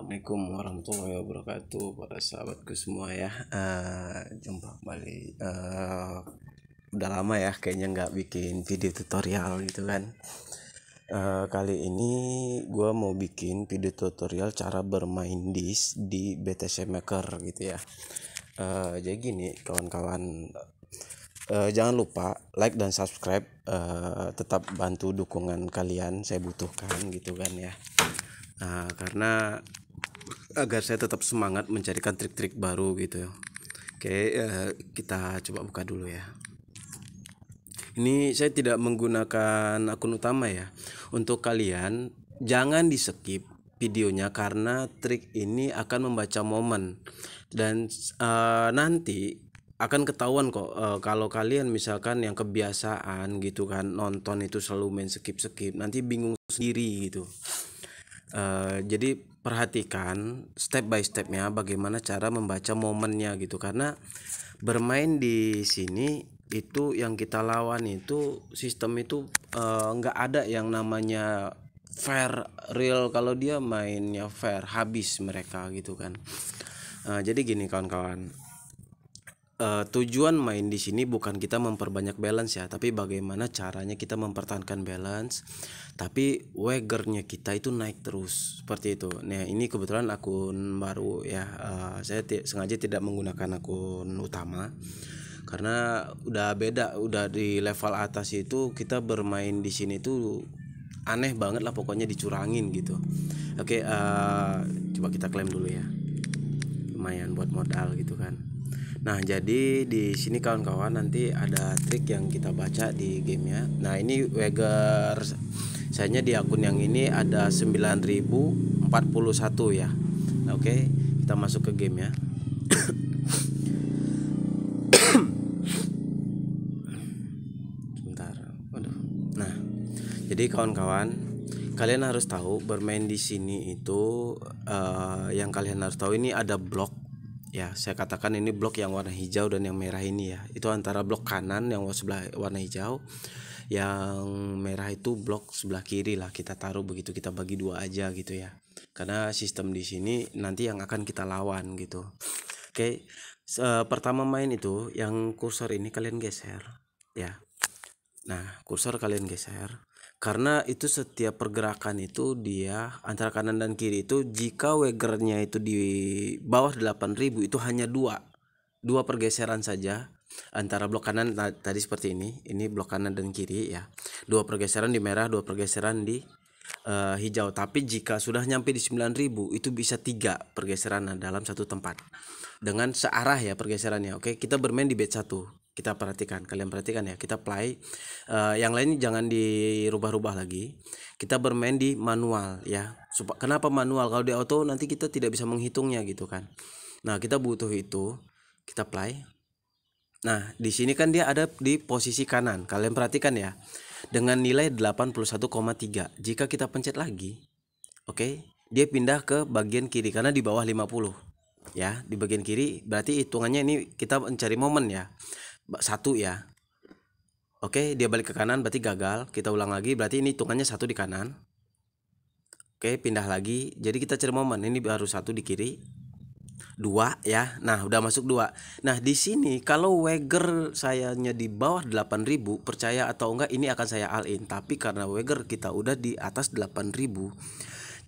Assalamualaikum warahmatullahi wabarakatuh, para sahabatku semua ya. Jumpa kembali. Udah lama ya kayaknya nggak bikin video tutorial gitu kan. Kali ini gue mau bikin video tutorial cara bermain disk di BTC Maker gitu ya. Jadi gini kawan-kawan, jangan lupa like dan subscribe. Tetap bantu dukungan kalian, saya butuhkan gitu kan ya. Karena agar saya tetap semangat mencarikan trik-trik baru gitu. Oke, kita coba buka dulu ya. Ini saya tidak menggunakan akun utama ya. Untuk kalian jangan di skip videonya karena trik ini akan membaca momen dan nanti akan ketahuan kok kalau kalian misalkan yang kebiasaan gitu kan nonton itu selalu main skip nanti bingung sendiri gitu. Jadi perhatikan step by stepnya bagaimana cara membaca momennya gitu, karena bermain di sini itu yang kita lawan itu sistem itu nggak ada yang namanya fair real. Kalau dia mainnya fair habis mereka gitu kan. Jadi gini kawan-kawan, tujuan main di sini bukan kita memperbanyak balance ya, tapi bagaimana caranya kita mempertahankan balance tapi wagernya kita itu naik terus seperti itu. Nah ini kebetulan akun baru ya, saya sengaja tidak menggunakan akun utama karena udah beda, udah di level atas itu kita bermain di sini tuh aneh banget lah pokoknya, dicurangin gitu. Oke, coba kita klaim dulu ya, lumayan buat modal gitu kan. Nah, jadi di sini kawan-kawan nanti ada trik yang kita baca di gamenya. Nah, ini wager sayanya di akun yang ini ada 9041 ya. Oke, kita masuk ke game ya. Sebentar. Waduh. Nah, jadi kawan-kawan, kalian harus tahu bermain di sini itu yang kalian harus tahu ini ada blok. Ya, saya katakan ini blok yang warna hijau dan yang merah ini ya. Itu antara blok kanan yang sebelah warna hijau, yang merah itu blok sebelah kiri lah. Kita taruh begitu, kita bagi dua aja gitu ya. Karena sistem di sini nanti yang akan kita lawan gitu. Oke, pertama main itu yang kursor ini kalian geser ya. Nah, kursor kalian geser karena itu setiap pergerakan itu dia antara kanan dan kiri itu jika wagernya itu di bawah 8000 itu hanya dua pergeseran saja antara blok kanan tadi seperti ini blok kanan dan kiri ya, dua pergeseran di merah, dua pergeseran di hijau. Tapi jika sudah nyampe di 9000 itu bisa tiga pergeseran dalam satu tempat dengan searah ya pergeserannya. Oke, kita bermain di bet 1. Kita perhatikan, kalian perhatikan ya, kita play. Yang lain jangan dirubah-rubah lagi. Kita bermain di manual ya. Kenapa manual? Kalau di auto nanti kita tidak bisa menghitungnya gitu kan. Nah, kita butuh itu. Kita play. Nah, di sini kan dia ada di posisi kanan. Kalian perhatikan ya. Dengan nilai 81,3. Jika kita pencet lagi, oke, dia pindah ke bagian kiri karena di bawah 50. Ya, di bagian kiri berarti hitungannya ini kita mencari momen ya. 1 ya. Oke, dia balik ke kanan berarti gagal. Kita ulang lagi, berarti ini hitungannya 1 di kanan. Oke, pindah lagi. Jadi kita cari momen. Ini baru 1 di kiri. 2 ya. Nah, udah masuk 2. Nah, di sini kalau wager sayanya di bawah 8000, percaya atau enggak ini akan saya all in. Tapi karena wager kita udah di atas 8000,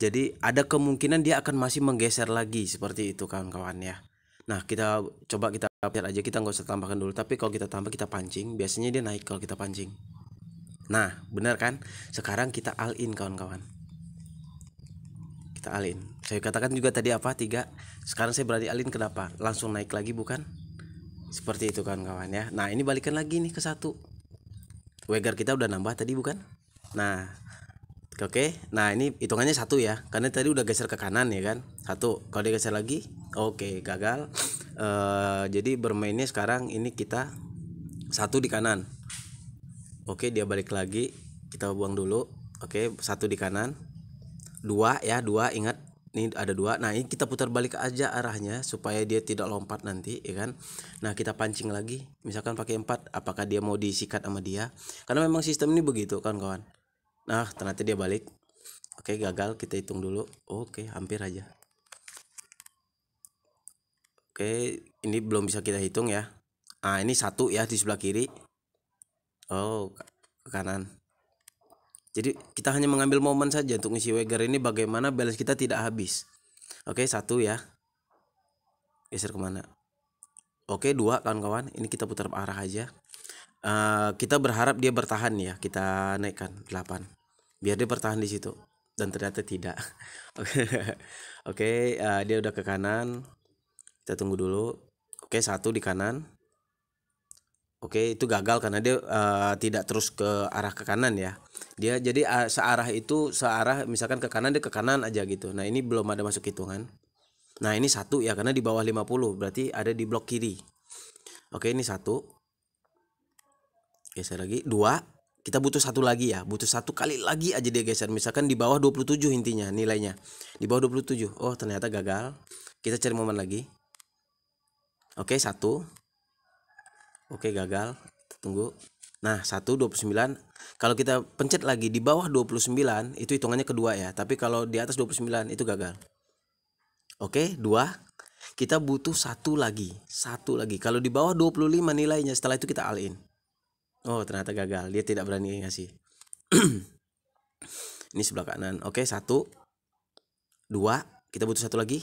jadi ada kemungkinan dia akan masih menggeser lagi seperti itu kawan-kawan ya. Nah, kita coba kita lihat aja, kita nggak usah tambahkan dulu. Tapi kalau kita tambah, kita pancing, biasanya dia naik kalau kita pancing. Nah, benar kan? Sekarang kita all in kawan-kawan. Kita all in. Saya katakan juga tadi apa? 3. Sekarang saya berani all in, kenapa? Langsung naik lagi bukan? Seperti itu kawan-kawan ya. Nah, ini balikan lagi nih ke 1. Wager kita udah nambah tadi bukan? Nah, oke, nah ini hitungannya 1 ya, karena tadi udah geser ke kanan ya kan. 1, kalau dia geser lagi, oke, gagal. Jadi bermainnya sekarang ini kita 1 di kanan. Oke, dia balik lagi, kita buang dulu. Oke, 1 di kanan. 2 ya, 2, ingat ini ada 2. Nah, ini kita putar balik aja arahnya supaya dia tidak lompat nanti ya kan. Nah, kita pancing lagi, misalkan pakai 4, apakah dia mau disikat sama dia? Karena memang sistem ini begitu kan kawan. Nah, ternyata dia balik. Oke, gagal, kita hitung dulu. Oke, hampir aja. Oke, ini belum bisa kita hitung ya. Ini 1 ya di sebelah kiri. Oh, ke kanan. Jadi kita hanya mengambil momen saja untuk ngisi wager ini, bagaimana balance kita tidak habis. Oke, 1 ya. Geser kemana? Oke, 2 kawan-kawan. Ini kita putar arah aja. Kita berharap dia bertahan ya. Kita naikkan 8. Biar dia bertahan di situ. Dan ternyata tidak. Oke, dia udah ke kanan. Kita tunggu dulu. Oke, 1 di kanan. Oke, itu gagal karena dia tidak terus ke arah ke kanan ya. Dia jadi searah misalkan ke kanan, dia ke kanan aja gitu. Nah, ini belum ada masuk hitungan. Nah, ini 1 ya, karena di bawah 50 berarti ada di blok kiri. Oke, ini 1. Geser lagi. 2. Kita butuh 1 lagi ya. Butuh 1 kali lagi aja dia geser. Misalkan di bawah 27 intinya nilainya. Di bawah 27. Oh, ternyata gagal. Kita cari momen lagi. Oke, 1. Oke, gagal. Kita tunggu. Nah, 1 29. Kalau kita pencet lagi di bawah 29 itu hitungannya kedua ya. Tapi kalau di atas 29 itu gagal. Oke, 2. Kita butuh 1 lagi. 1 lagi. Kalau di bawah 25 nilainya, setelah itu kita all in. Oh, ternyata gagal. Dia tidak berani ngasih. Ini sebelah kanan. Oke, 1. 2. Kita butuh 1 lagi.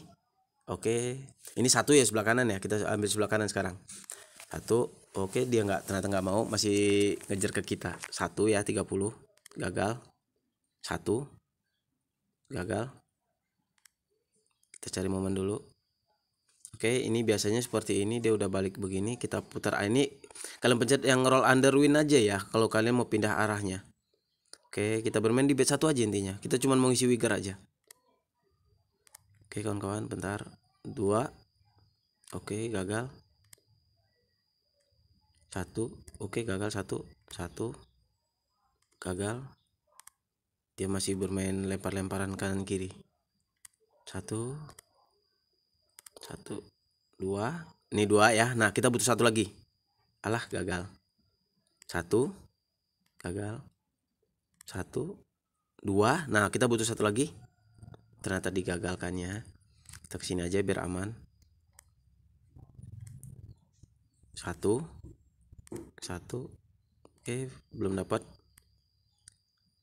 Oke, ini 1 ya sebelah kanan ya. Kita ambil sebelah kanan sekarang. 1. Oke, dia ternyata nggak mau, masih ngejar ke kita. 1 ya, 30. Gagal. 1. Gagal. Kita cari momen dulu. Oke, ini biasanya seperti ini, dia udah balik begini. Kita putar. Ini kalian pencet yang roll under win aja ya kalau kalian mau pindah arahnya. Oke, kita bermain di bet 1 aja intinya. Kita cuma mau isi wiger aja. Oke kawan-kawan, bentar. 2. Oke, gagal. 1. Oke, gagal. 1. Gagal. Dia masih bermain lempar-lemparan kanan kiri. 1. 2. Ini 2 ya. Nah, kita butuh 1 lagi. Alah, gagal. 1. Gagal. 1. 2. Nah, kita butuh 1 lagi. Ternyata digagalkannya. Kita kesini aja biar aman. 1. Oke, belum dapat.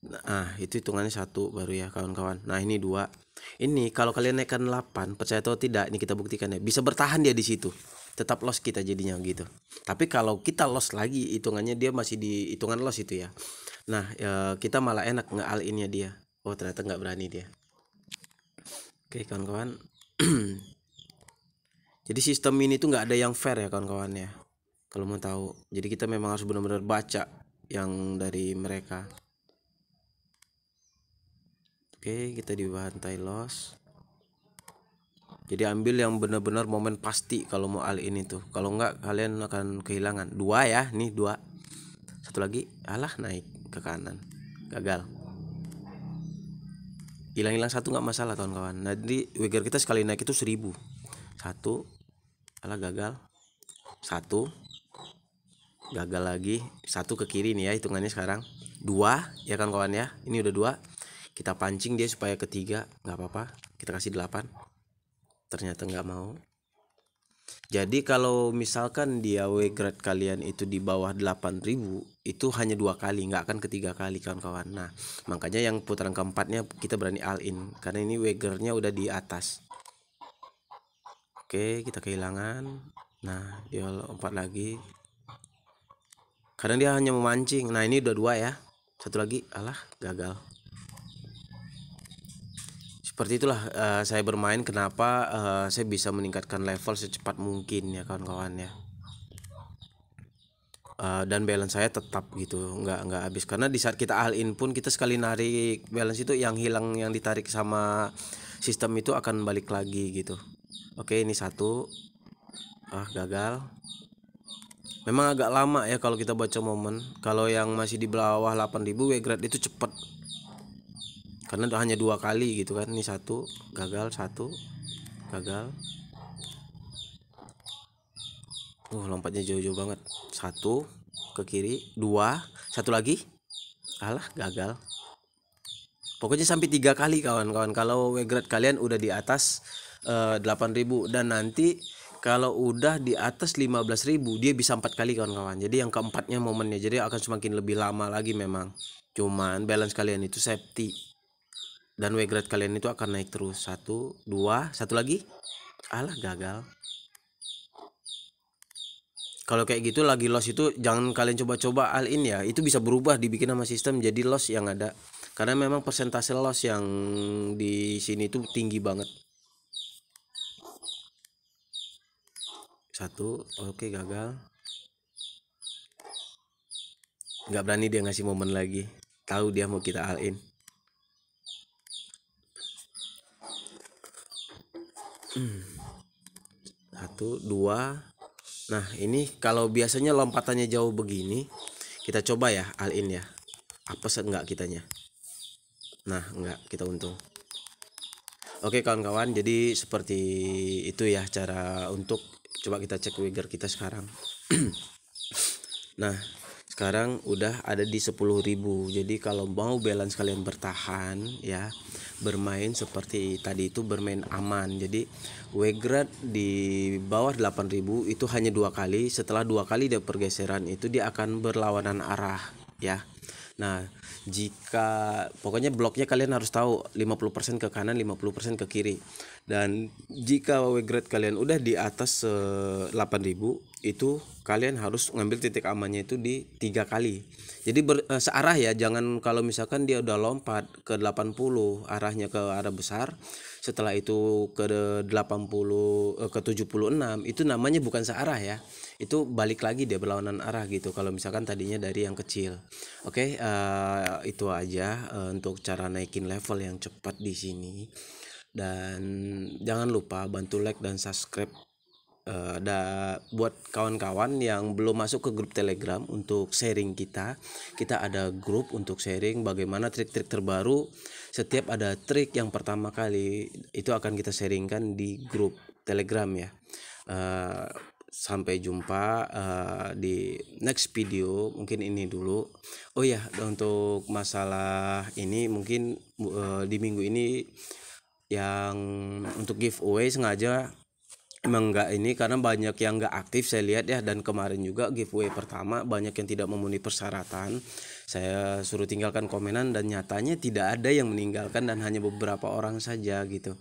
Nah, itu hitungannya 1 baru ya kawan-kawan. Nah, ini 2. Ini kalau kalian naikkan 8, percaya atau tidak, ini kita buktikan ya. Bisa bertahan dia di situ. Tetap loss kita jadinya gitu. Tapi kalau kita loss lagi, hitungannya dia masih di hitungan loss itu ya. Nah, kita malah enak nge-all in-nya dia. Oh, ternyata nggak berani dia. Oke kawan-kawan. Jadi sistem ini tuh nggak ada yang fair ya kawan-kawan ya. Kalau mau tahu. Jadi kita memang harus benar-benar baca yang dari mereka. Oke, kita dibantai loss. Jadi ambil yang benar-benar momen pasti kalau mau all in itu. Kalau nggak kalian akan kehilangan. 2 ya, nih 2. 1 lagi. Alah, naik ke kanan. Gagal. Hilang-hilang 1 nggak masalah kawan-kawan. Nah, jadi wager kita sekali naik itu 1000. 1. Alah, gagal. 1. Gagal lagi. 1 ke kiri nih ya hitungannya sekarang. 2 ya kan kawan ya. Ini udah 2. Kita pancing dia supaya ketiga. Nggak apa-apa. Kita kasih 8. Ternyata nggak mau. Jadi kalau misalkan dia wager kalian itu di bawah 8000, itu hanya 2 kali, nggak akan ketiga kali kawan-kawan. Nah, makanya yang putaran keempatnya kita berani all in karena ini wagernya udah di atas. Oke, kita kehilangan. Nah, dia lompat lagi karena dia hanya memancing. Nah, ini udah 2 ya. 1 lagi. Alah, gagal. Seperti itulah saya bermain. Kenapa saya bisa meningkatkan level secepat mungkin ya kawan-kawan ya. Dan balance saya tetap gitu, nggak habis, karena di saat kita all in pun kita sekali narik balance itu yang hilang, yang ditarik sama sistem itu akan balik lagi gitu. Oke, ini 1. Gagal. Memang agak lama ya kalau kita baca momen. Kalau yang masih di bawah 8000 wager itu cepet karena hanya 2 kali gitu kan. Ini 1 gagal. 1 gagal. Lompatnya jauh-jauh banget. 1 ke kiri. 2. 1 lagi. Alah, gagal. Pokoknya sampai 3 kali kawan-kawan kalau wager kalian udah di atas 8000. Dan nanti Kalau udah di atas 15.000 dia bisa 4 kali kawan-kawan. Jadi yang keempatnya momennya, jadi akan semakin lebih lama lagi memang. Cuman balance kalian itu safety dan W grade kalian itu akan naik terus. 1 2 satu lagi, alah gagal. Kalau kayak gitu lagi loss itu jangan kalian coba-coba all in ya. Itu bisa berubah dibikin sama sistem jadi loss yang ada. Karena memang persentase loss yang di sini tuh tinggi banget. Satu, oke gagal. Nggak berani dia ngasih momen lagi. Tahu dia mau kita all in. Satu, dua. Nah ini kalau biasanya lompatannya jauh begini, kita coba ya all in ya. Apa enggak kitanya? Nah enggak, kita untung. Oke kawan-kawan, jadi seperti itu ya cara untuk coba kita cek wager kita sekarang. Nah sekarang udah ada di 10.000. Jadi kalau mau balance kalian bertahan ya, bermain seperti tadi itu, bermain aman. Jadi W-grade di bawah 8.000 itu hanya 2 kali. Setelah 2 kali dia pergeseran itu dia akan berlawanan arah ya. Nah jika pokoknya bloknya kalian harus tahu 50% ke kanan 50% ke kiri. Dan jika W-grade kalian udah di atas 8.000 itu kalian harus ngambil titik amannya itu di 3 kali. Jadi searah ya, jangan kalau misalkan dia udah lompat ke 80 arahnya ke arah besar, setelah itu ke 80 ke 76 itu namanya bukan searah ya. Itu balik lagi dia berlawanan arah gitu kalau misalkan tadinya dari yang kecil. Oke, itu aja untuk cara naikin level yang cepat di sini. Dan jangan lupa bantu like dan subscribe. Buat kawan-kawan yang belum masuk ke grup Telegram untuk sharing kita ada grup untuk sharing bagaimana trik-trik terbaru. Setiap ada trik yang pertama kali itu akan kita sharingkan di grup Telegram ya. Sampai jumpa di next video. Mungkin ini dulu. Oh ya, untuk masalah ini mungkin di minggu ini yang untuk giveaway sengaja emang nggak ini karena banyak yang nggak aktif saya lihat ya. Dan kemarin juga giveaway pertama banyak yang tidak memenuhi persyaratan, saya suruh tinggalkan komenan dan nyatanya tidak ada yang meninggalkan dan hanya beberapa orang saja gitu.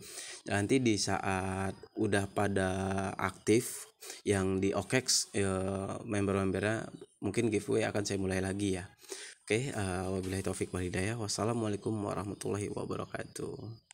Nanti di saat udah pada aktif yang di OKEX member-membernya mungkin giveaway akan saya mulai lagi ya. Oke, wabillahi taufik wal hidayah. Wassalamualaikum warahmatullahi wabarakatuh.